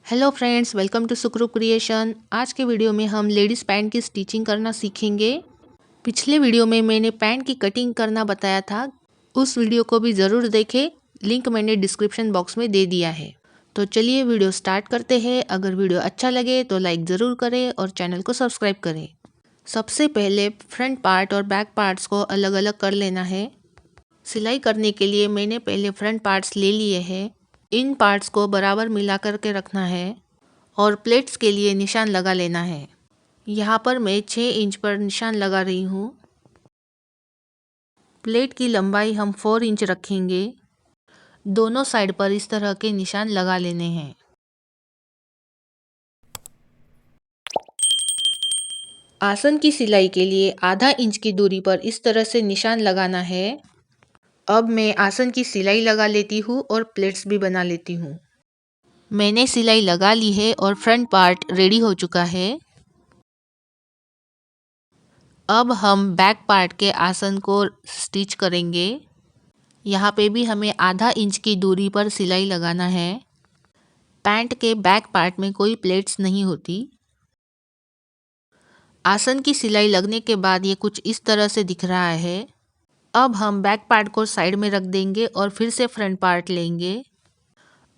Hello friends, welcome to Sukru creation. आज के video में हम लेडीज़ पैंट की स्टिचिंग करना सीखेंगे। पिछले वीडियो में मैंने पैंट की कटिंग करना बताया था, उस वीडियो को भी ज़रूर देखें। लिंक मैंने डिस्क्रिप्शन बॉक्स में दे दिया है। तो चलिए वीडियो स्टार्ट करते हैं। अगर वीडियो अच्छा लगे तो लाइक ज़रूर करें और चैनल को सब्सक्राइब करें। सबसे पहले फ्रंट पार्ट और बैक पार्ट्स को अलग अलग कर लेना है। सिलाई करने के लिए मैंने पहले फ्रंट पार्ट्स ले लिए हैं। इन पार्ट्स को बराबर मिला करके रखना है और प्लेट्स के लिए निशान लगा लेना है। यहाँ पर मैं 6 इंच पर निशान लगा रही हूँ। प्लेट की लंबाई हम 4 इंच रखेंगे। दोनों साइड पर इस तरह के निशान लगा लेने हैं। आसन की सिलाई के लिए आधा इंच की दूरी पर इस तरह से निशान लगाना है। अब मैं आसन की सिलाई लगा लेती हूँ और प्लेट्स भी बना लेती हूँ। मैंने सिलाई लगा ली है और फ्रंट पार्ट रेडी हो चुका है। अब हम बैक पार्ट के आसन को स्टिच करेंगे। यहाँ पे भी हमें आधा इंच की दूरी पर सिलाई लगाना है। पैंट के बैक पार्ट में कोई प्लेट्स नहीं होती। आसन की सिलाई लगने के बाद ये कुछ इस तरह से दिख रहा है। अब हम बैक पार्ट को साइड में रख देंगे और फिर से फ्रंट पार्ट लेंगे।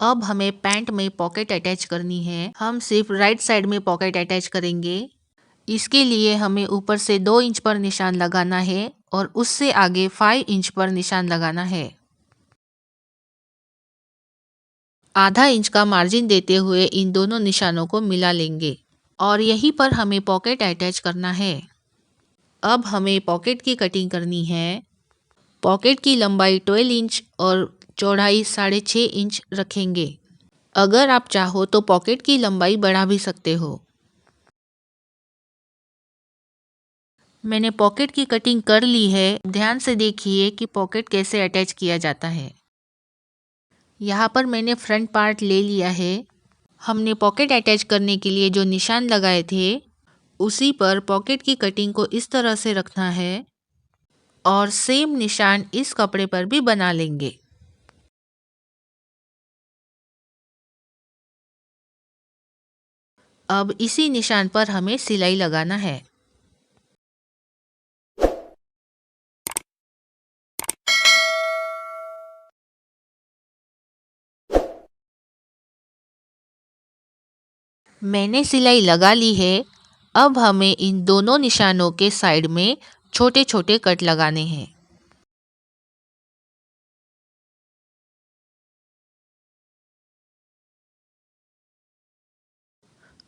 अब हमें पैंट में पॉकेट अटैच करनी है। हम सिर्फ राइट साइड में पॉकेट अटैच करेंगे। इसके लिए हमें ऊपर से 2 इंच पर निशान लगाना है और उससे आगे 5 इंच पर निशान लगाना है। आधा इंच का मार्जिन देते हुए इन दोनों निशानों को मिला लेंगे और यहीं पर हमें पॉकेट अटैच करना है। अब हमें पॉकेट की कटिंग करनी है। पॉकेट की लंबाई 12 इंच और चौड़ाई 6.5 इंच रखेंगे। अगर आप चाहो तो पॉकेट की लंबाई बढ़ा भी सकते हो। मैंने पॉकेट की कटिंग कर ली है। ध्यान से देखिए कि पॉकेट कैसे अटैच किया जाता है। यहाँ पर मैंने फ्रंट पार्ट ले लिया है। हमने पॉकेट अटैच करने के लिए जो निशान लगाए थे उसी पर पॉकेट की कटिंग को इस तरह से रखना है और सेम निशान इस कपड़े पर भी बना लेंगे। अब इसी निशान पर हमें सिलाई लगाना है। मैंने सिलाई लगा ली है। अब हमें इन दोनों निशानों के साइड में छोटे छोटे कट लगाने हैं।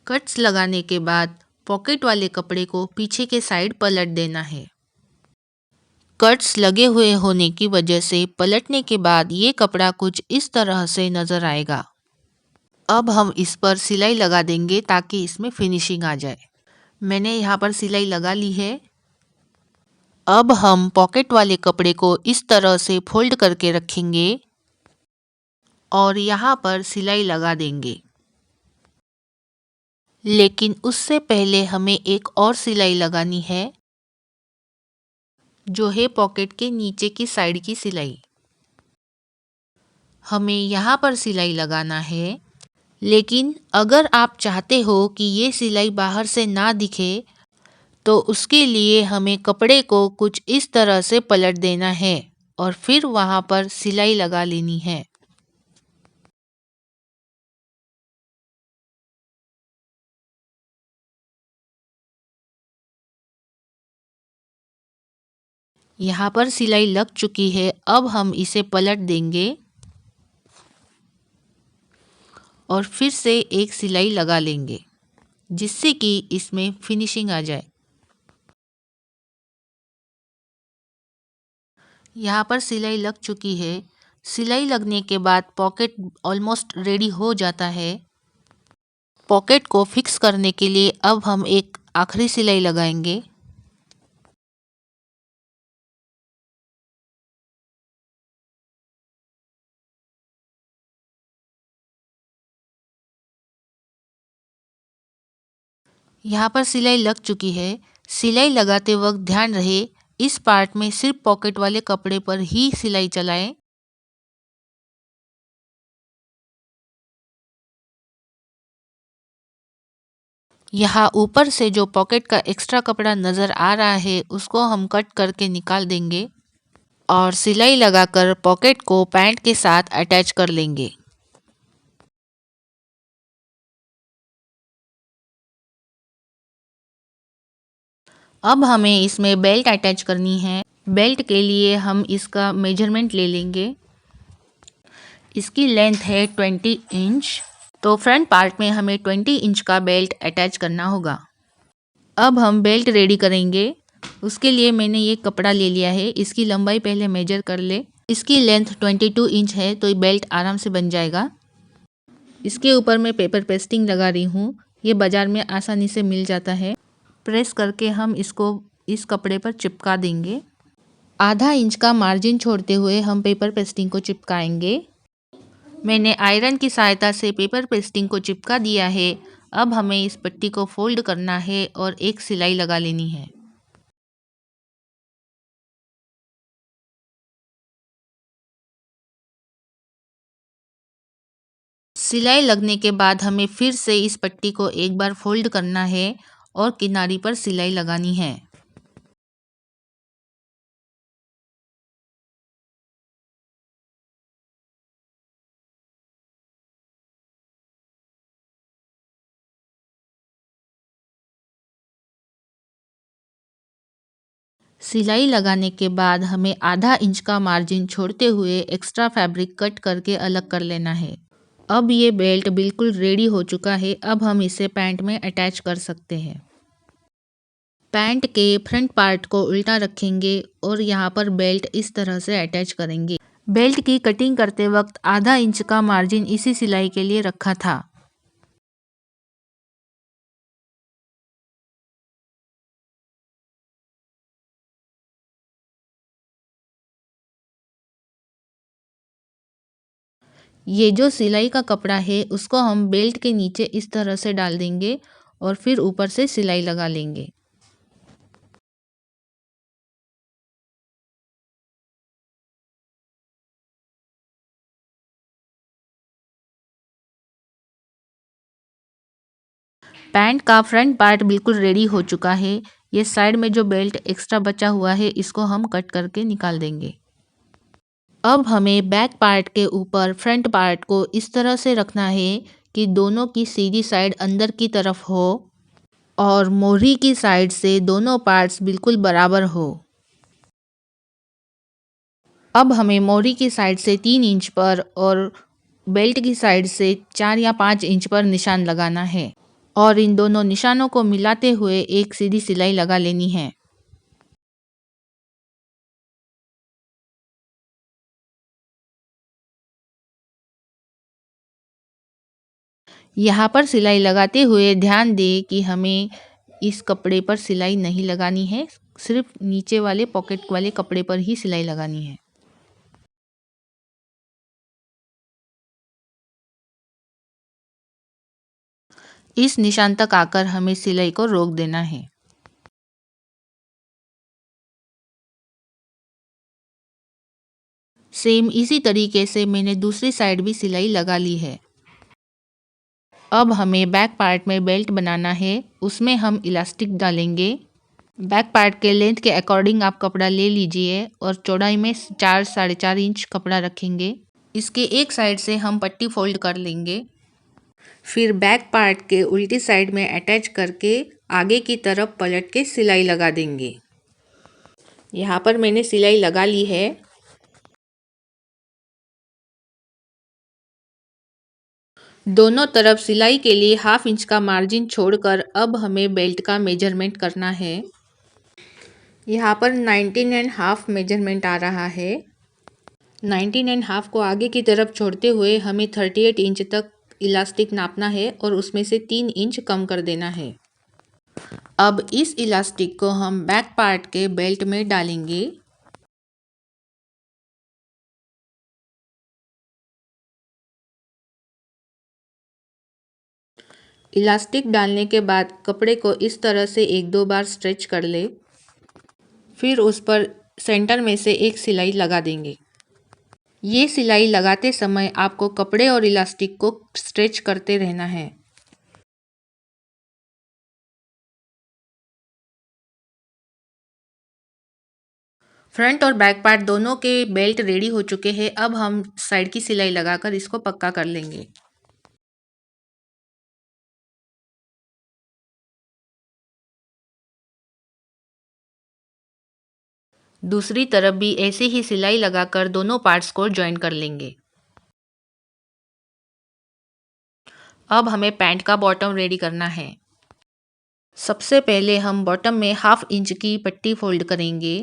कट्स लगाने के बाद पॉकेट वाले कपड़े को पीछे के साइड पलट देना है। कट्स लगे हुए होने की वजह से पलटने के बाद ये कपड़ा कुछ इस तरह से नज़र आएगा। अब हम इस पर सिलाई लगा देंगे ताकि इसमें फिनिशिंग आ जाए। मैंने यहाँ पर सिलाई लगा ली है। अब हम पॉकेट वाले कपड़े को इस तरह से फोल्ड करके रखेंगे और यहाँ पर सिलाई लगा देंगे। लेकिन उससे पहले हमें एक और सिलाई लगानी है, जो है पॉकेट के नीचे की साइड की सिलाई। हमें यहाँ पर सिलाई लगाना है। लेकिन अगर आप चाहते हो कि ये सिलाई बाहर से ना दिखे तो उसके लिए हमें कपड़े को कुछ इस तरह से पलट देना है और फिर वहाँ पर सिलाई लगा लेनी है। यहाँ पर सिलाई लग चुकी है। अब हम इसे पलट देंगे और फिर से एक सिलाई लगा लेंगे जिससे कि इसमें फिनिशिंग आ जाए। यहाँ पर सिलाई लग चुकी है। सिलाई लगने के बाद पॉकेट ऑलमोस्ट रेडी हो जाता है। पॉकेट को फिक्स करने के लिए अब हम एक आखिरी सिलाई लगाएंगे। यहाँ पर सिलाई लग चुकी है। सिलाई लगाते वक्त ध्यान रहे इस पार्ट में सिर्फ पॉकेट वाले कपड़े पर ही सिलाई चलाएं। यहाँ ऊपर से जो पॉकेट का एक्स्ट्रा कपड़ा नज़र आ रहा है उसको हम कट करके निकाल देंगे और सिलाई लगाकर पॉकेट को पैंट के साथ अटैच कर लेंगे। अब हमें इसमें बेल्ट अटैच करनी है। बेल्ट के लिए हम इसका मेजरमेंट ले लेंगे। इसकी लेंथ है 20 इंच, तो फ्रंट पार्ट में हमें 20 इंच का बेल्ट अटैच करना होगा। अब हम बेल्ट रेडी करेंगे। उसके लिए मैंने ये कपड़ा ले लिया है। इसकी लंबाई पहले मेजर कर ले। इसकी लेंथ 22 इंच है, तो ये बेल्ट आराम से बन जाएगा। इसके ऊपर मैं पेपर पेस्टिंग लगा रही हूँ। ये बाज़ार में आसानी से मिल जाता है। प्रेस करके हम इसको इस कपड़े पर चिपका देंगे। आधा इंच का मार्जिन छोड़ते हुए हम पेपर पेस्टिंग को चिपकाएंगे। मैंने आयरन की सहायता से पेपर पेस्टिंग को चिपका दिया है। अब हमें इस पट्टी को फोल्ड करना है और एक सिलाई लगा लेनी है। सिलाई लगने के बाद हमें फिर से इस पट्टी को एक बार फोल्ड करना है और किनारी पर सिलाई लगानी है। सिलाई लगाने के बाद हमें आधा इंच का मार्जिन छोड़ते हुए एक्स्ट्रा फैब्रिक कट करके अलग कर लेना है। अब ये बेल्ट बिल्कुल रेडी हो चुका है। अब हम इसे पैंट में अटैच कर सकते हैं। पैंट के फ्रंट पार्ट को उल्टा रखेंगे और यहाँ पर बेल्ट इस तरह से अटैच करेंगे। बेल्ट की कटिंग करते वक्त आधा इंच का मार्जिन इसी सिलाई के लिए रखा था। ये जो सिलाई का कपड़ा है उसको हम बेल्ट के नीचे इस तरह से डाल देंगे और फिर ऊपर से सिलाई लगा लेंगे। पैंट का फ्रंट पार्ट बिल्कुल रेडी हो चुका है। ये साइड में जो बेल्ट एक्स्ट्रा बचा हुआ है इसको हम कट करके निकाल देंगे। अब हमें बैक पार्ट के ऊपर फ्रंट पार्ट को इस तरह से रखना है कि दोनों की सीधी साइड अंदर की तरफ हो और मोहरी की साइड से दोनों पार्ट्स बिल्कुल बराबर हो। अब हमें मोहरी की साइड से 3 इंच पर और बेल्ट की साइड से 4 या 5 इंच पर निशान लगाना है और इन दोनों निशानों को मिलाते हुए एक सीधी सिलाई लगा लेनी है। यहाँ पर सिलाई लगाते हुए ध्यान दें कि हमें इस कपड़े पर सिलाई नहीं लगानी है, सिर्फ नीचे वाले पॉकेट वाले कपड़े पर ही सिलाई लगानी है। इस निशान तक आकर हमें सिलाई को रोक देना है। सेम इसी तरीके से मैंने दूसरी साइड भी सिलाई लगा ली है। अब हमें बैक पार्ट में बेल्ट बनाना है, उसमें हम इलास्टिक डालेंगे। बैक पार्ट के लेंथ के अकॉर्डिंग आप कपड़ा ले लीजिए और चौड़ाई में 4 साढ़े 4 इंच कपड़ा रखेंगे। इसके एक साइड से हम पट्टी फोल्ड कर लेंगे। फिर बैक पार्ट के उल्टी साइड में अटैच करके आगे की तरफ पलट के सिलाई लगा देंगे। यहाँ पर मैंने सिलाई लगा ली है। दोनों तरफ सिलाई के लिए हाफ इंच का मार्जिन छोड़कर अब हमें बेल्ट का मेजरमेंट करना है। यहाँ पर 19.5 मेजरमेंट आ रहा है। 19.5 को आगे की तरफ छोड़ते हुए हमें 38 इंच तक इलास्टिक नापना है और उसमें से 3 इंच कम कर देना है। अब इस इलास्टिक को हम बैक पार्ट के बेल्ट में डालेंगे। इलास्टिक डालने के बाद कपड़े को इस तरह से 1-2 बार स्ट्रेच कर ले। फिर उस पर सेंटर में से एक सिलाई लगा देंगे। ये सिलाई लगाते समय आपको कपड़े और इलास्टिक को स्ट्रेच करते रहना है। फ्रंट और बैक पार्ट दोनों के बेल्ट रेडी हो चुके हैं। अब हम साइड की सिलाई लगाकर इसको पक्का कर लेंगे। दूसरी तरफ भी ऐसे ही सिलाई लगाकर दोनों पार्ट्स को ज्वाइन कर लेंगे। अब हमें पैंट का बॉटम रेडी करना है। सबसे पहले हम बॉटम में 1/2 इंच की पट्टी फोल्ड करेंगे।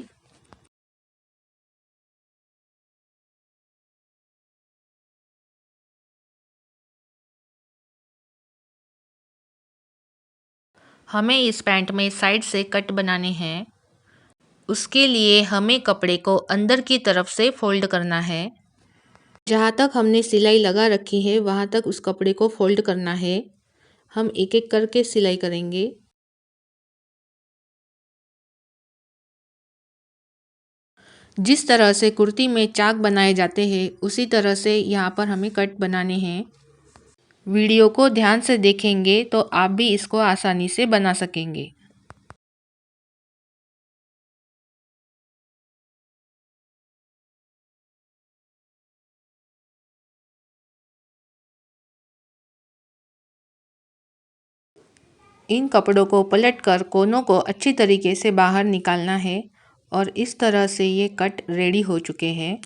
हमें इस पैंट में साइड से कट बनाने हैं। उसके लिए हमें कपड़े को अंदर की तरफ से फोल्ड करना है। जहाँ तक हमने सिलाई लगा रखी है वहाँ तक उस कपड़े को फोल्ड करना है। हम एक एक करके सिलाई करेंगे। जिस तरह से कुर्ती में चाक बनाए जाते हैं उसी तरह से यहाँ पर हमें कट बनाने हैं। वीडियो को ध्यान से देखेंगे तो आप भी इसको आसानी से बना सकेंगे। इन कपड़ों को पलटकर कोनों को अच्छी तरीके से बाहर निकालना है और इस तरह से ये कट रेडी हो चुके हैं।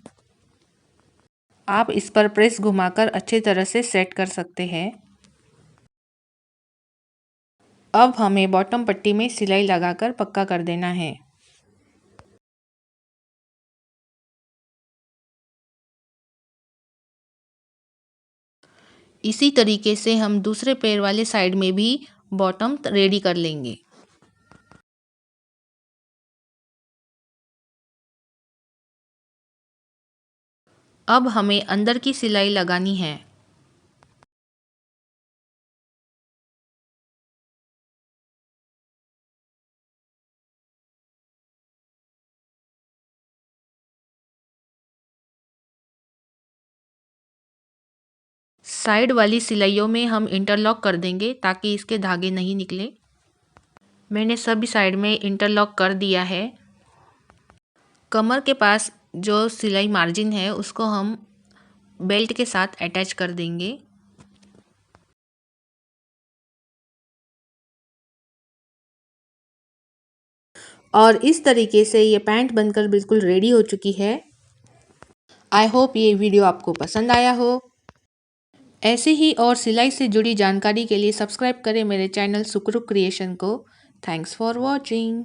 आप इस पर प्रेस घुमाकर अच्छी तरह से सेट कर सकते हैं। अब हमें बॉटम पट्टी में सिलाई लगाकर पक्का कर देना है। इसी तरीके से हम दूसरे पैर वाले साइड में भी बॉटम रेडी कर लेंगे। अब हमें अंदर की सिलाई लगानी है। साइड वाली सिलाइयों में हम इंटरलॉक कर देंगे ताकि इसके धागे नहीं निकले। मैंने सभी साइड में इंटरलॉक कर दिया है। कमर के पास जो सिलाई मार्जिन है उसको हम बेल्ट के साथ अटैच कर देंगे। और इस तरीके से ये पैंट बनकर बिल्कुल रेडी हो चुकी है। आई होप ये वीडियो आपको पसंद आया हो। ऐसे ही और सिलाई से जुड़ी जानकारी के लिए सब्सक्राइब करें मेरे चैनल सुक्रू क्रिएशन को। Thanks for watching.